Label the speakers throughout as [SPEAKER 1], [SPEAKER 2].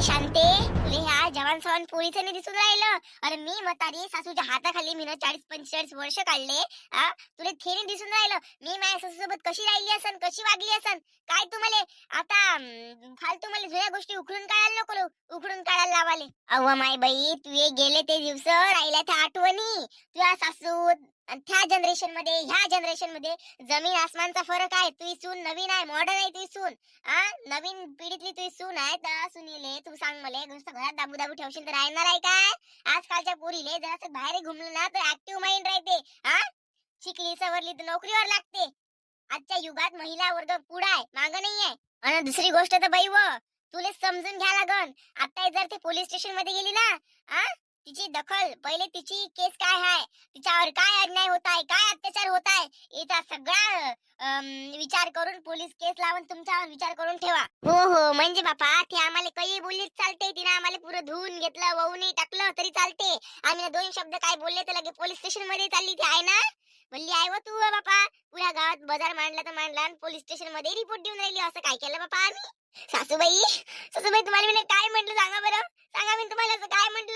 [SPEAKER 1] काय शांते, तुले ह्या जवान सवान पोरीचं नाही दिसून राहिलं? अरे मी म्हातारी सासूच्या हाताखाली मी 40-45 वर्ष काढले. तुला थे नाही दिसून राहिलं? मी माझ्या सासूसोबत कशी राहिली असन, कशी वागली असन? काय तुम्हाला आता फालतू मला जुन्या गोष्टी उखडून काढायला नको उखडून काढायला लावाले. अव्वा माय बाई, तुझे गेले ते दिवस राहिल्या त्या आठवणी. तुझ्या सासू त्या जनरेशन मध्ये ह्या जनरेशन मध्ये जमीन आसमानचा फरक आहे. तुझी सून नवीन आहे, मॉडर्न आहे तुझी सून. नवीन पिढीतली तुझी सून आहे. तर सुनीले तू सांग मला, नुसतं घरात दाबू दाबू ठेवशील तर राहणार आहे काय? आजकालच्या पोरीले जरासं बाहेर घुमलं ना तर ऍक्टिव्ह माइंड राहते. शिकली सवरली तर नोकरीवर लागते. आजच्या युगात महिला वर्ग पुढे आहे, मागं नाहीये. आणि दुसरी गोष्ट तर बाई तुले समजून घ्या लागन. आता जर ते पोलीस स्टेशन मध्ये गेली ना, तिची दखल पहिले, तिची केस काय आहे, तिच्यावर काय अन्याय होत आहे, काय अत्याचार होत आहे, याचा सगळा विचार करून पोलीस केस लावून तुमच्यावर विचार करून ठेवा. हो हो, म्हणजे बापा ते आम्हाला काही बोललीच चालते. तिने आम्हाला पुरं धुवून घेतलं, वाहूनही टाकलं तरी चालते. आम्ही दोन शब्द काय बोलले तर लगे पोलीस स्टेशन मध्ये चालली ती आहे ना. म्हणली आहे व तू बापा, पुऱ्या गावात बाजार मांडला तर मांडला आणि पोलीस स्टेशन मध्ये रिपोर्ट देऊन राहिली. असं काय केलं बापा आम्ही? सासूबाई, सासूबाई तुम्हाला मी काय म्हंटल सांगा बरं, सांगा मी तुम्हाला असं काय म्हंटल?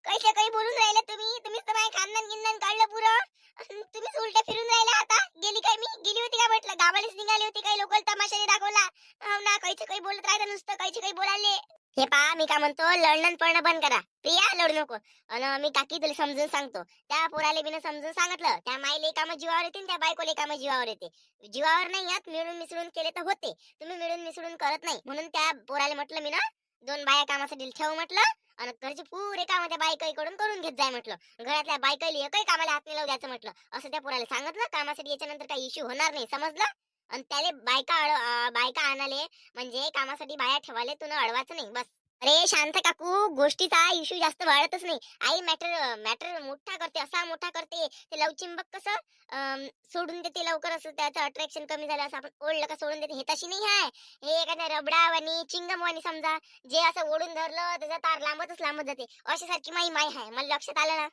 [SPEAKER 1] कैसे काही बोलून राहिले तुम्हीच तर माझ्या खानदान गिंदान काढलं पुरं. तुम्हीच उलट्या फिरून राहिला. आता गेली काय? मी गेली होती का म्हटलं? गावालाच निघाली होती काही लोकल तमाशाने दाखवला? हो ना, कैसे काही बोलत राहता नुसतं, कैसे काही बोलाले. हे पहा, मी काय म्हणतो, लढणं पळणं बंद करा. प्रिया, लढू नको. आणि मी काकी तुला समजून सांगतो, त्या पोराले बिन समजून सांगितलं, त्या माईले कामं जीवावर येते, त्या बायकोले कामं जीवावर येते. जीवावर नाही यात मिळून मिसळून केले तर होते. तुम्ही मिळून मिसळून करत नाही, म्हणून त्या पोराले म्हटलं मी ना, दोन बाया कामासाठी ठेव म्हटलं. आणि घरचे पुरे काम त्या बायकाईकडून करून घेत जाय म्हटलं. घरातल्या बायकाईला एकही कामाला हात नाही लावू द्यायचं म्हटलं. असं त्या पोराला सांगितलं. कामासाठी याच्यानंतर काही इश्यू होणार नाही, समजलं? आणि त्याले बायका आणाले म्हणजे कामासाठी बाया ठेवाले, तू अडवायचं नाही बस. अरे शांत काकू, गोष्टीचा इश्यू जास्त वाढतच नाही. आई मॅटर मॅटर मोठा करते, असा मोठा करते. ते लवचिंबक कसं सोडून देते लवकर, असं त्याचं अट्रॅक्शन कमी झालं असं आपण ओढलं का सोडून देते, हे तशी नाही आहे. हे एखाद्या रबडावानी चिंगमवानी समजा, जे असं ओढून धरलं त्याचा तार लांबतच लांबत जाते. अशी सारखी माई आहे. मला लक्षात आलं ना.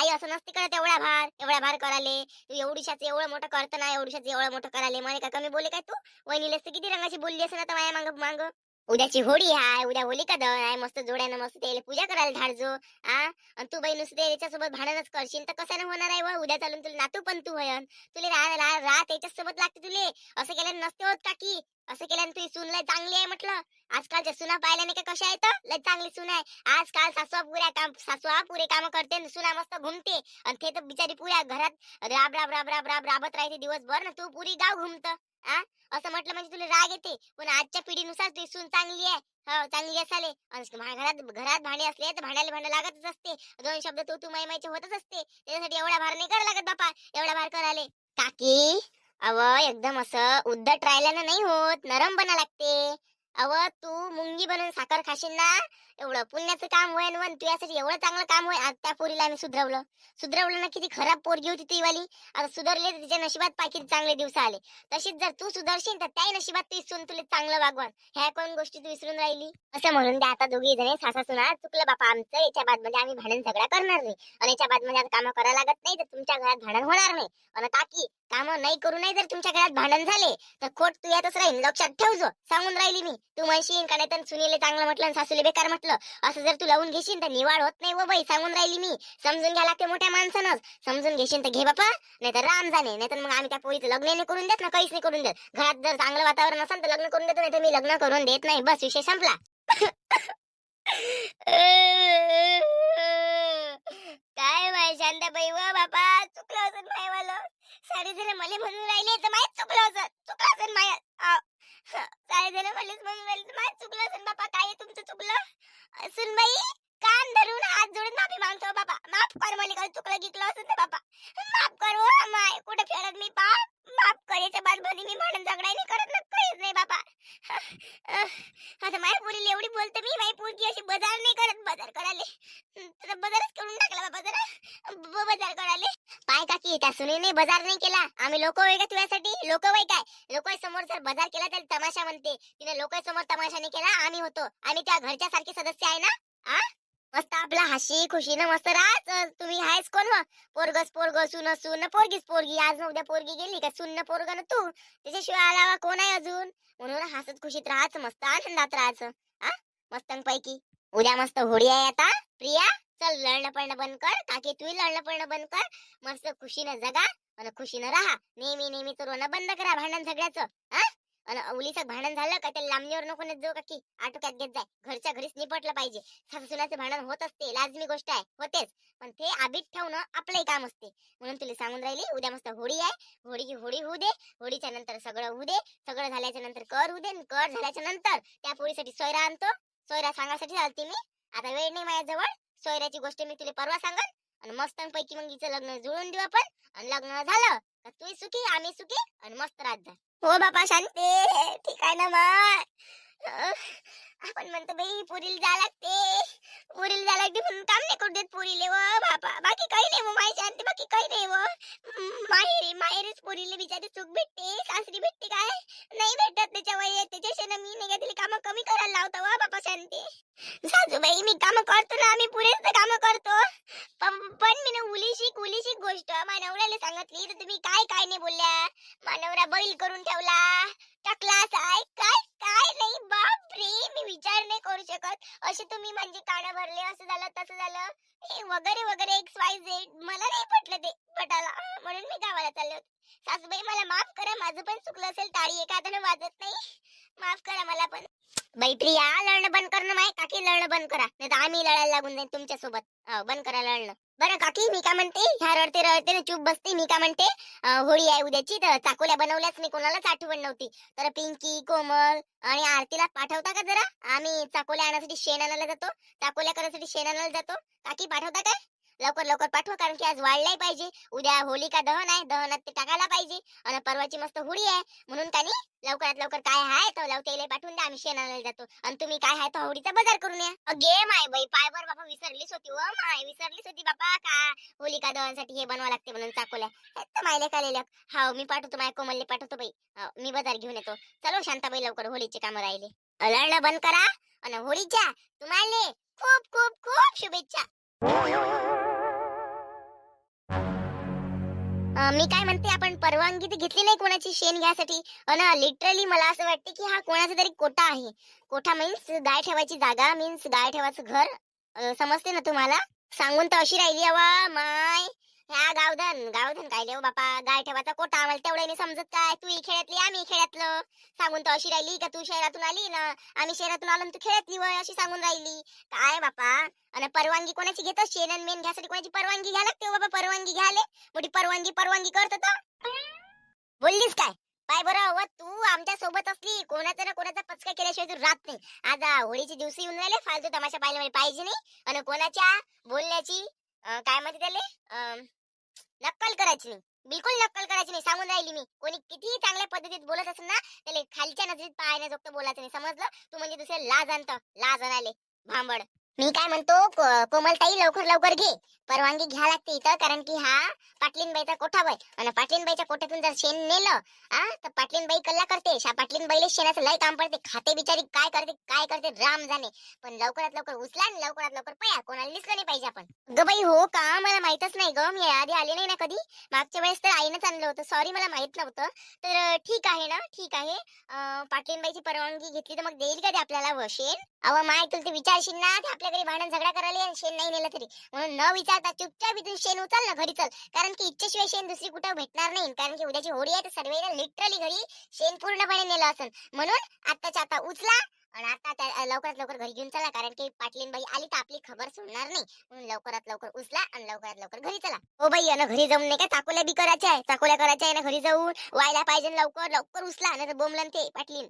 [SPEAKER 1] आई असं नसते करत. एवढा भार कराले तू, एवढीशाच एवढं मोठं करत ना, एवढीशाच एवढं मोठं कराले. मला काय कमी बोले काय तू? वहिनीला किती रंगाची बोलली असं ना तर माझ्या मांग मांग. उद्याची होळी आहे, उद्या होलिका दहन आहे, मस्त जोड्यानं मस्त त्याला पूजा करायला धाडजो. आणि तू बाई नुसते याच्यासोबत भांडणच करशील तर कशाने होणार आहे? उद्या चालून तुला नातू पण तू होयन. तुला रात याच्यासोबत लागते तुले. असं केल्याने नसते होत काकी. असं केल्याने तुझी सून लय चांगली आहे म्हटलं. आजकालच्या सुना पाहिल्या नाही का कशा आहेत? लय चांगली सून आहे. आजकाल सासू पुरे काम करते, सुना मस्त घुमते. आणि ते तर बिचारी पुऱ्या घरात राबत राहते दिवसभर ना. तू पुरी गाव घुमत. असं म्हटलं म्हणजे तुला राग येते. पण आजच्या पिढीनुसार तुझी सून चांगली आहे. हो, चांगली असाले. माझ्या घरात भांडे असले तर भांडायला लागतच असते. दोन शब्द तू माईचे होतच असते. त्याच्यासाठी एवढा भार नाही करायला लागत बापा. एवढा भार कराले काकी. अव एकदम असं उद्धट राहिल्यानं नाही होत, नरम बना लागते. तू मुंगी बनून साखर खाशील ना, एवढं पुण्याचं काम होय वन तुझ्यासाठी, एवढं चांगलं काम होय. आज त्या पोरीला आम्ही सुधरवलं ना. किती खराब पोरगी होती ती वाली. आता सुधारले तर तिच्या नशिबात पाय किती चांगले दिवस आले. तशीच जर तू सुधारशील तर त्याही नशिबात ती सून तुला चांगलं वागवान. ह्या कोण गोष्टी तू विसरून राहिली? असं म्हणून द्या आता दोघी जणी सासा सुना. चुकलं बापा आमचं, याच्या बाद मध्ये आम्ही भांडण झगडा करणार नाही. आणि याच्या बाद मध्ये आता काम करायला लागत नाही तर तुमच्या घरात भांडण होणार नाही. आणि काकी, काम नाही करू नाही जर तुमच्या घरात भांडण झाले तर खोट तू यातच राहील, लक्षात ठेवजो. सांगून राहिली मी. तू म्हणशील का नाही तर सुनीले चांगलं म्हटलं आणि सासूले बेकार म्हटलं, असं जर तू लावून घेशील तर निवाड होत नाही. बाई सांगून राहिली मी. समजून घ्या लागते मोठ्या माणसानं. समजून घेशील तर घे बापा, नाही तर राम जाणे. नाही तर मग आम्ही त्या पोरीचं लग्न नाही करून देत ना, काहीच नाही करून देत. घरात जर चांगलं वातावरण असेल तर लग्न करून देतो, नाही तर मी लग्न करून देत नाही. बस विषय संपला. काय माय शांताबाई व बापा, चुकलं असेल मायवालं. सारे जण मला म्हणून राहिले तर माहीत चुकलं असेल माया. सारे जण मलाच म्हणून राहिले तर माहीत चुकलं असेल बापा. काय तुमचं चुकलं? सुनबाई, कान धरून हात जोडून माफी मागतो बापा. माफ कर मला, काही चुकलं गिकलं असेल तर बापा. माफ कर हो माय, कुठे फेडत मी पाप. माफ कर. याच्या बाद मध्ये मी भांडण झगडा नाही करत ना, काहीच नाही बापा. आता माझ्या पोरीला एवढी बोलते मी, माझी पोरगी अशी बाजार नाही करत. बाजार कराले तर बाजारच करून टाकला बाबा. जरा बाजार कराले पाय काकी, त्या सुनीने बाजार नाही केला. आम्ही लोक वय का तुझ्यासाठी? लोक वय काय? लोक समोर जर बाजार केला तर तमाशा म्हणते. तिने लोक समोर तमाशा नाही केला. आम्ही होतो, आम्ही त्या घरच्या सारखे सदस्य आहे ना. मस्त आपला हशी खुशीनं मस्त राहत. तुम्ही आहेस कोण? पोरग सुन पोरगीच पोरगी. आज ना उद्या पोरगी गेली का सुन पोरग ना तू. त्याच्याशिवाय आलावा कोण आहे अजून? म्हणून हसत खुशीत राहायचं, मस्त आनंदात राहायचं. मस्तपैकी. उद्या मस्त होळी आहे आता. प्रिया, चल लढणं पडणं बंद कर. काकी तूही लढणं पडणं बंद कर. मस्त खुशीनं जगा आणि खुशीनं राहा. नेहमी नेहमीच रोणं बंद करा भांडण झगड्याचं. हा, आणि उलीचं भांडण झालं का ते लांबणीवर नको नेत जाऊ काकी. आटोक्यात घेत जाय. घरच्या घरीच निपटलं पाहिजे. सासू सुनाचं भांडण होत असते, लाजमी गोष्ट आहे, होतेच. पण ते आबीत ठेवणं आपलंही काम असते. म्हणून तुला सांगून राहिली, उद्या मस्त होळी आहे. होळीची होळी होऊ दे. होळीच्या नंतर सगळं होऊ दे. सगळं झाल्याच्या नंतर कर होऊ दे. कर झाल्याच्या नंतर त्या पोळीसाठी सोयरा आणतो. सोयरा सांगासाठी चालते मी. आता वेळ नाही माझ्याजवळ. सोयऱ्याची गोष्ट मी तुला परवा सांगन. आणि मस्तपैकी मग हिचं लग्न जुळून देऊ आपण. आणि लग्न झालं तर तूही सुखी, आम्ही सुखी आणि मस्त राहत जा. हो बापा शांती, ठीक आहे ना मग. आपण म्हणतो बाई पुरीला जा लागते. पुरीला जा लागते म्हणून काम नाही करू देत पुरीले व बापा. बाकी काही नाही, माझी शांती, बाकी काही नाही व. माहेरीच पुरीले बिचारी सुख भेटते. सासरी भेटते काय नाही भेटत. त्याच्या वय त्याच्याशी मी नाही का तिला काम कमी करायला लावतो वा बापा शांती. सासूबाई मी काम करतो ना, आम्ही पुरेच काम करतो. पण मी ना उलीशिक गोष्ट माझ्या नवऱ्याला सांगितली तर तुम्ही काय काय नाही बोलल्या. माझा नवरा बैल करून ठेवला, टाकला काय काय काय नाही. बाप रे, मी विचार नाही करू शकत. असे तुम्ही म्हणजे कान भरले, असं झालं तसं झालं हे वगैरे वगैरे XYZ. मला नाही पटलं ते पटाला, म्हणून मी गावाला चालले होते. सासूबाई मला माफ करा, माझं पण चुकलं असेल. टाळी एका हाताने वाजत नाही, माफ करा मला पण. बाई प्रिया, लढणं बंद करणं. माय काकी लढणं बंद करा, नाही तर आम्ही लढायला लागून जाईन तुमच्या सोबत. बंद करा लढणं. बरं काकी, मी काय म्हणते, ह्या रडते रडते चूप बसते. मी काय म्हणते, होळी आहे उद्याची, तर चाकोल्या बनवल्याच मी कोणालाच आठवण नव्हती. तर पिंकी, कोमल आणि आरतीला पाठवता का जरा? आम्ही चाकोल्या आणण्यासाठी शेण आणायला जातो. चाकोल्या करण्यासाठी शेण आणायला जातो. काकी पाठवता काय? लवकर लवकर पाठवा, कारण की आज वाढलाय पाहिजे. उद्या होलिका दहन आहे, दहनात ते टाकायला पाहिजे. आणि परवाची मस्त होळी आहे, म्हणून का नाही लवकरात लवकर काय आहे तर लवकर पाठवून द्या. आम्ही शेण आणायला जातो. आणि तुम्ही काय आहे तर होळीचा बाजार करून या. अगे माय बाई, पायभर बाबा विसरलीच होती व माय, विसरलीच होती बाबा का होलिका दहनसाठी हे बनवा लागते म्हणून चाकोल्या. तर मायले कालेल्या. हाव मी पाठवतो, माझ्या कोमलले पाठवतो बाई. मी बाजार घेऊन येतो. चलो शांताबाई, लवकर होळीचे काम राहिले. लढणं बंद करा आणि होळीच्या तुम्हाला खूप खूप खूप शुभेच्छा. मी काय म्हणते, आपण परवानगी तर घेतली नाही कोणाची शेण घ्यासाठी. अन लिटरली मला असं वाटते की हा कोणाचा तरी कोठा आहे. कोठा मीन्स गाय ठेवायची जागा, मीन्स गाय ठेवायचं घर. समजते ना तुम्हाला? सांगून तर अशी राहिली अवा माय. ह्या गावधन काय देऊ बापा, गाय ठेवायचा कोठा. आम्हाला तेवढं नाही समजत काय. तू खेड्यातली, आम्ही खेड्यातलं. सांगून तर अशी राहिली का तू शहरातून आली ना, आम्ही शहरातून आलो तू खेड्यातली वय, अशी सांगून राहिली काय बापा. आणि परवानगी कोणाची घेतो? शेण आणि मेन घ्यासाठी कोणाची परवानगी घ्या लागते बाबा. परवानगी घ्याले मोठी परवानगी करत बोललीस काय? पाय बरं व, तू आमच्या सोबत असली कोणाचा ना कोणाचा पचका केल्याशिवाय तू राहत नाही. आज होळीचे दिवस येऊन राहिले, फालतू तमाशा पाहिला मला पाहिजे नाही. आणि कोणाच्या बोलण्याची काय म्हणते त्याले नक्कल करायची नाही, बिलकुल नक्कल करायची नाही. सांगून राहिली मी. कोणी किती चांगल्या पद्धतीत बोलत असेल ना, त्याला खालच्या नजरेत पाहण्याजोगतं बोलायचं नाही, समजलं? तू म्हणजे दुसरे लाज आणतं, लाज आणाले भांबड. मी काय म्हणतो, कोमलताई लवकर लवकर घे. परवानगी घ्या लागते इथं, कारण की हा पाटलीनबाईचा कोठा वय. आणि पाटलीनबाईच्या कोठ्यातून जर शेण नेलं तर पाटलीनबाई कल्ला करते. पाटलीनबाईला शेणाचं लय काम पडते. खाते बिचारी, काय करते राम जाणे. पण लवकरात लवकर उचला आणि लवकरात लवकर पया, कोणाला दिसलं नाही पाहिजे आपण. ग बाई हो का, मला माहितच नाही ग. मी आधी आले नाही ना कधी. मागच्या वेळेस तर आईनंच आणलं होतं. सॉरी, मला माहित नव्हतं. तर ठीक आहे ना, ठीक आहे. पाटलीनबाईची परवानगी घेतली तर मग देईल का ते आपल्याला शेण? अव माय, तुला ते विचारशील ना, ते आपल्या घरी भांडण झगडा करायला आणि शेण नाही नेलं तरी. म्हणून न विचारता चुपचाप इथून शेण उचल ना, घरी चल. कारण की इच्छेशिवाय शेण दुसरी कुठं भेटणार नाही. कारण की उद्याची होळी आहे, तर सर्वांना लिटरली घरी शेण पूर्णपणे नेलं असेल. म्हणून आताच्या आता उचला आणि आता लवकरात लवकर घरी घेऊन चला. कारण की पाटलीनबाई आली तर आपली खबर सोडणार नाही. म्हणून लवकरात लवकर उचला आणि लवकरात लवकर घरी चला. हो बाई, आणि घरी जाऊन नाही का चाकोल्या बी करायच्या आहे. चाकोल्या करायच्या आहे ना, घरी जाऊन व्हायला पाहिजे. लवकर लवकर उचला, नाही तर बोंबलन ते पाटलीन.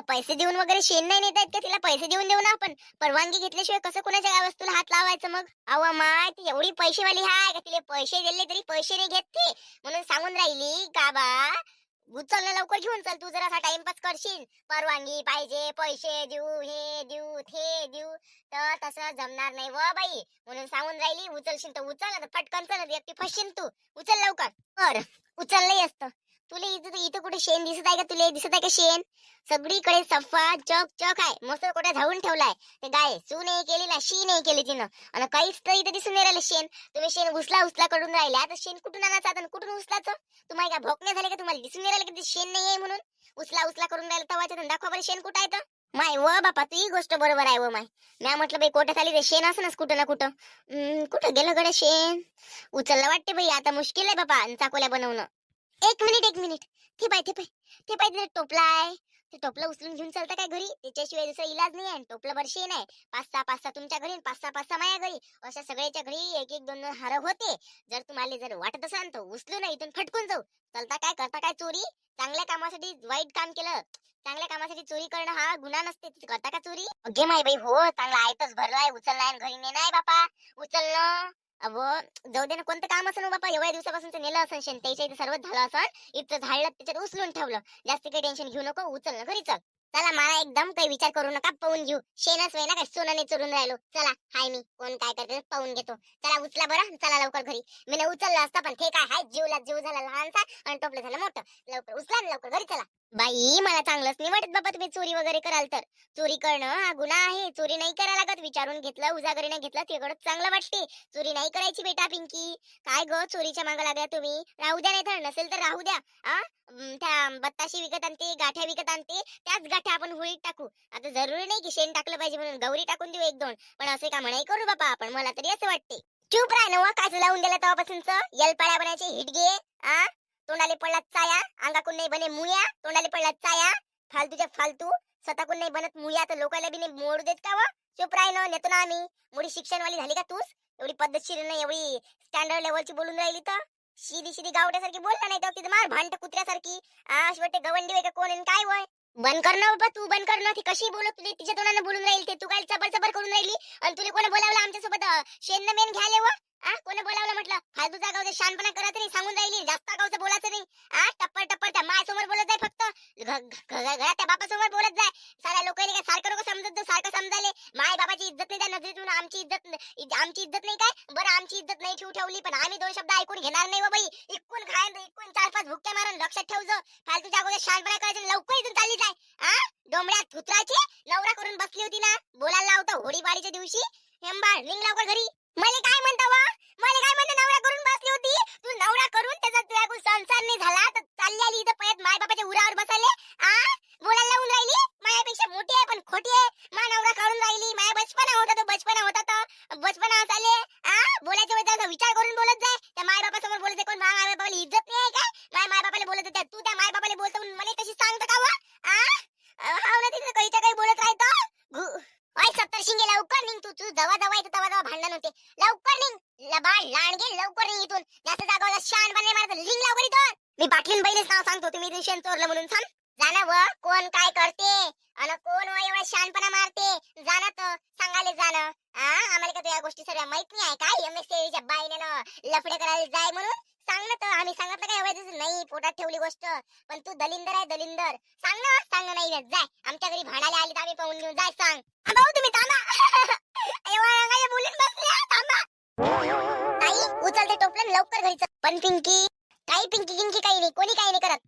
[SPEAKER 1] पैसे देऊन वगैरे शेण नाही नेता येत का? तिला पैसे देऊन देऊ ना आपण. परवानगी घेतल्याशिवाय कसं कोणाच्या काय वस्तूला हात लावायचं मग? अव माय, ती एवढी पैसेवाली हाय का तिला पैसे दिले तरी पैसे नाही घेत ती. म्हणून सांगून राहिली का बा, उचल ना, लवकर घेऊन चल. तू जर असा टाइमपास करशील, परवानगी पाहिजे, पैसे देऊ, हे देऊ ते देऊ, तर तसं जमणार नाही व बाई. म्हणून सांगून राहिली, उचलशील तर उचल, आता पटकन चल, एकटी फसशील तू. उचल लवकर. बर, उचललंही असतं. तुला इथं कुठे शेण दिसत आहे का? तुला दिसत आहे का शेण? सगळीकडे सफा चक चक आहे. मस्त कुठे धावून ठेवलाय. ते गाय सू नाही केली ना, शी नाही केली तिनं. आणि काहीच तर इथं दिसून नाही राहिलं शेण. तुम्ही शेण उचला करून राहिले. आता शेण कुठून आणायचं आता, कुठून उचलाचं? तुम्हाला काय भोकणे झाले का? तुम्हाला दिसून नाही राहिलं की शेण नाही आहे म्हणून? उचला करून राहिलं तवाच्या दाखवा बरं शेण कुठं आहे तर. माय व बापा ती गोष्ट बरोबर आहे व माय. म्या म्हटलं बाई कोट्यात आली ते शेण असनच कुठं ना कुठं. कुठं गेलं गड्या शेण. उचललं वाटते बाई आता मुश्किल आहे बापा चाकोल्या बनवणं. एक मिनिट एक मिनिट. ते पाय ते पाय ते पाय ते टोपला आहे. ते टोपलं उचलून घेऊन चालतं काय घरी? त्याच्याशिवाय दुसरा इलाज नाही आहे. टोपलं भर शेण आहे. पाच सहा तुमच्या घरी, पाच सहा माझ्या घरी. अशा सगळ्याच्या घरी एक एक दोन दोन हार होते. जर तुम्हाला जर वाटत असाल तर उचलू ना इथून फटकून जाऊ. चलता काय करता काय चोरी? चांगल्या कामासाठी वाईट काम केलं. चांगल्या कामासाठी चोरी करणं हा गुन्हा नसते. करता का चोरी? अगे माय बाई हो चांगला आयतच भरलाय उचललाय घरी नेणार बापा. उचलणं अव जाऊ दे ना कोणतं काम असं बापा एवढ्या दिवसापासून नेलं असं शेण त्याच्या इथे सर्वच झालं असं इथं झाडलं त्याच्यात उचलून ठेवलं. जास्त काही टेन्शन घेऊ नको उचल घरी चल. चला मला एकदम काही विचार करू नका पाहून घेऊ. शेणच वय ना काय सोनाने चोरून राहिलो. चला हाय मी कोण काय करते पाहून घेतो. चला उचला बरं चला लवकर घरी. मी उचललं असतं पण ठीक आहे हाय जीवला जीव झाला लहानसा आणि टोपलं झालं मोठं. लवकर उचला लवकर घरी चला. बाई मला चांगलंच नाही वाटत बाबा तुम्ही चोरी वगैरे कराल तर. चोरी करणं हा गुन्हा आहे. चोरी नाही करायला लागत. विचारून घेतलं उजागरीने घेतलं तेवढंच चांगलं वाटते. चोरी नाही करायची बेटा पिंकी. काय ग चोरीच्या मागे लागल्या तुम्ही? राहू द्या नाही तर नसेल तर राहू द्या. त्या बत्ताशी विकत आणते गाठ्या विकत आणते त्याच गाठ्या आपण होळीत टाकू. आता जरुरी नाही की शेण टाकलं पाहिजे म्हणून गौरी टाकून देऊ एक दोन. पण असे काम नाही करू बाबा आपण. मला तरी असं वाटते. चूप राह ना काय लावून दिला तेव्हापासूनच यलपाळ्या बनायचे हिटगे. तोंडाले पडला चाया. अंगाकून नाही बने मुया. तोंडाले पडला चाया. फालतूच्या फालतू. स्वतःकून नाही बनत मुया तर लोकांना बी नाही मोडू देत का व? चुप राह ना नेतो ना आम्ही. मोठी शिक्षणवाली झाली का तूच? एवढी पद्धतशीर नाही एवढी स्टँडर्ड लेवलची बोलून राहिली तर शिदी शिदी गावड्यासारखी बोलता नाही तर तिथं मार भांड कुत्र्यासारखी. वाटते गवंडी वय का कोण आहे काय वय? बंद कर ना बाबा तू बंद कर ना. ती कशी बोलत तुझी तिच्या तोंडाने बोलून राहील ते तू काय चबर चबर करून राहिली. आणि तुला कोणी बोलावलं आमच्यासोबत शेण मेन घ्यायला व? कोणी बोलावलं म्हटलं? फालतू जागावचं शानपणा करत नाही सांगून राहिली. जास्त गावचं बोलायचं नाही. टप्पर टप्पर त्या मायासमोर बोलत जाय फक्त. घरात त्या बापासमोर बोलत जाय. साऱ्या लोकांनी काय सारखं नको समजत जाऊ. सारखं समजाले माय बाबाची इज्जत नाही त्या नजरेतून. आमची इज्जत नाही काय बरं आमची इज्जत नाही ठेवली पण आम्ही दोन शब्द ऐकून घेणार नाही बाई. इकून खायन इकून 4-5 भुक्क्या मारून लक्षात ठेवજો. फालतू जागोदर शानपणा करायचं लवकर इथून चालली जाय. डोंबड्यात धुत्राची नवरा करून बसली होती ना बोलायला लावतो होळीबारीच्या दिवशी. हेंबाळ निघ लवकर घरी. मला काय म्हणता वा? मला काय म्हणता नवरा करून बसली होती? तू नवरा करून त्याचा तुझ्या संसार नाही झाला तर चालली आली इथं पयत माय बाबाच्या उरावर बसायले. बोलायला लावून राहिली. मायापेक्षा मोठी आहे पण खोटी आहे. मा नवरा काढून राहिली. माया बचपना होता तो बचपना चालले. बोलायच्या वेळेस विचार करून बोलत जाय. त्या माय बाबासमोर बोलत जाय. कोण माय बाबाला इज्जत नाही आहे काय? माय बाबाला बोलत होत्या तू त्या माय बाबाला बोलतो म्हणून मला तशी सांगतो का वा? हाव ना तिथे काहीच्या काही बोलत राहतो. ओय 70 शिंगे लवकर निघ तू जवा जवा येतो तवा भांडण होते. लवकर निघ लबाड लांडगे लवकर निघ इथून. जास्त जागा शान बने मारत लिंग लवकर इथून. मी बाटलीन बैलेच नाव सांगतो तुम्ही इथून शेण चोरलं म्हणून सांग. जाना व कोण काय करते आणि कोण व एवढा शानपणा मारते जाना तर सांगायला जाणं. आम्हाला का या गोष्टी सर्व माहित नाही आहे काय? MSCच्या बाईने लफडे करायला जाय म्हणून सांग ना तर. आम्ही सांगितलं काय एवढ्या नाही पोटात ठेवली गोष्ट. पण तू दलिंदर आहे दलिंदर. सांग ना नाही जाय. आमच्या घरी भाडायला आली तर आम्ही पाहून घेऊन जाय सांग. भाऊ तुम्ही थांबा. एवढ्या बोलून बसले थांबा. ताई उचल ते टोपलं लवकर घरी चल. पण पिंकी गिंकी काही नाही कोणी काही नाही करत.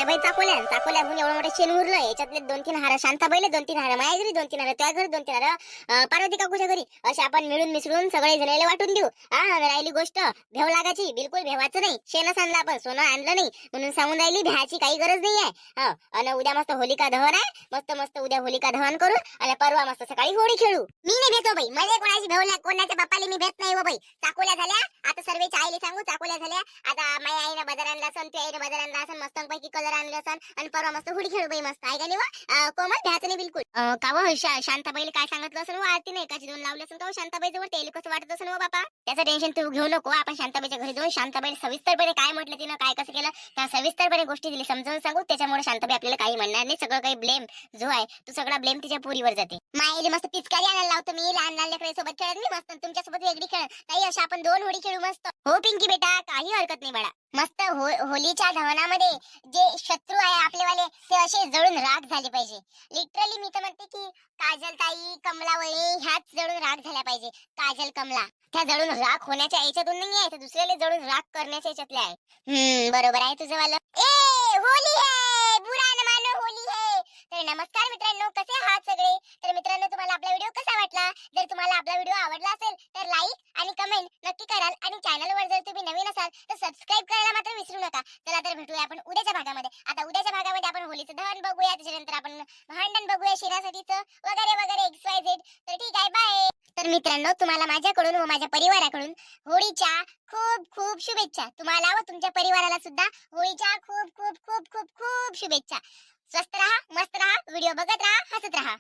[SPEAKER 1] बाई चाकोल्याहून एवढं मोठं शेण उरलं. याच्यातले 2-3 हार शांताबाईले 2-3 हार माझ्या घरी 2-3 हार त्या घरी 2-3 हार पार्वती काकूच्या घरी. असे आपण मिळून मिसळून सगळे जणांना वाटून देऊ. राहिली गोष्ट भेव लागायची बिलकुल भेवाचं नाही. शेणच आणलं आपण सोनं आणलं नाही म्हणून सांगून राहिली. भ्याची काही गरज नाही आहे. आणि उद्या मस्त होलिका दहन आहे. मस्त उद्या होलिका दहन करू आणि परवा मस्त सकाळी होळी खेळू. मी नाही भेटतो बाई. मला कोणाची भेव कोणाच्या बापाला मी भेट नाही हो बाई. चाकोल्या झाल्या आता सर्वेच्या आईले सांगू चाकोल्या झाल्या. आता माझ्या आईनं बाजार आणला असन त्या आईनं बाजार आणला असन मस्त पैकी कलर आणले असन आणि परवा मस्त होळी खेळू बाई मस्त आहे का नाही कोमल भ्याचं नाही बिलकुल. का व शांताबाईला काय सांगितलं असेल आरती नाही एकाची 2 लावले असेल का शांताबाई जवळ त्याला कसं वाटत असेल बापा. त्याचं टेन्शन तू घेऊ नको. आपण शांताबाईच्या घरी जाऊन शांताबाई सविस्तरपणे काय म्हटलं तिनं काय कसं केलं त्या सविस्तरपणे गोष्टी दिली समजावून सांगू. त्याच्यामुळे शांताबाई आपल्याला काही म्हणणार नाही. सगळं काही ब्लेम जो आहे तो सगळा ब्लेम तिच्या पुरीवर जाते. मायले मस्त पिचकारी आणायला लावतो मी. लहान लेकरांसोबत खेळत मी मस्त तुमच्यासोबत वेगळी खेळ ताई अशा आपण 2 होळी खेळू मस्त. हो पिंकी बेटा काही हरकत नाही बाळा. मस्त होलीच्या दहनामध्ये जे शत्रू आहे आपलेवाले ते असे जळून राख झाले पाहिजे. लिटरली मी तर म्हणते की काजल ताई कमलावळे ह्याच जळून राख झाल्या पाहिजे. काजल कमला त्या जळून राख होण्याच्या याच्यातून नाही आहे तर दुसऱ्याला जळून राख करण्याच्या याच्यातले आहे. बरोबर आहे तुझं वालं. ए होली है बुरा न मानो होली है. तर नमस्कार मित्रांनो, कसे आहात सगळे? तर मित्रांनो, तुम्हाला आपला व्हिडिओ कसा वाटला? जर तुम्हाला आपला व्हिडिओ आवडला असेल तर लाईक आणि कमेंट नक्की कराल आणि चॅनलवर जर तुम्ही नवीन असाल तर सबस्क्राईब करायला मात्र विसरू नका. चला तर भेटूया आपण उद्याच्या भागामध्ये. आता उद्याच्या भागामध्ये आपण होलीचं दहन बघूया, त्याच्यानंतर आपण भांडण बघूया शेणासाठीचं वगैरे वगैरे XYZ. तर ठीक आहे, बाय. तर मित्रांनो, तुम्हाला माझ्याकडून व माझ्या परिवाराकडून होळीच्या खूप खूप शुभेच्छा. तुम्हाला व तुमच्या परिवाराला सुद्धा होळीच्या खूप खूप खूप खूप खूप शुभेच्छा. स्वस्त रहा, मस्त रहा, व्हिडिओ बघत रहा, हसत रहा.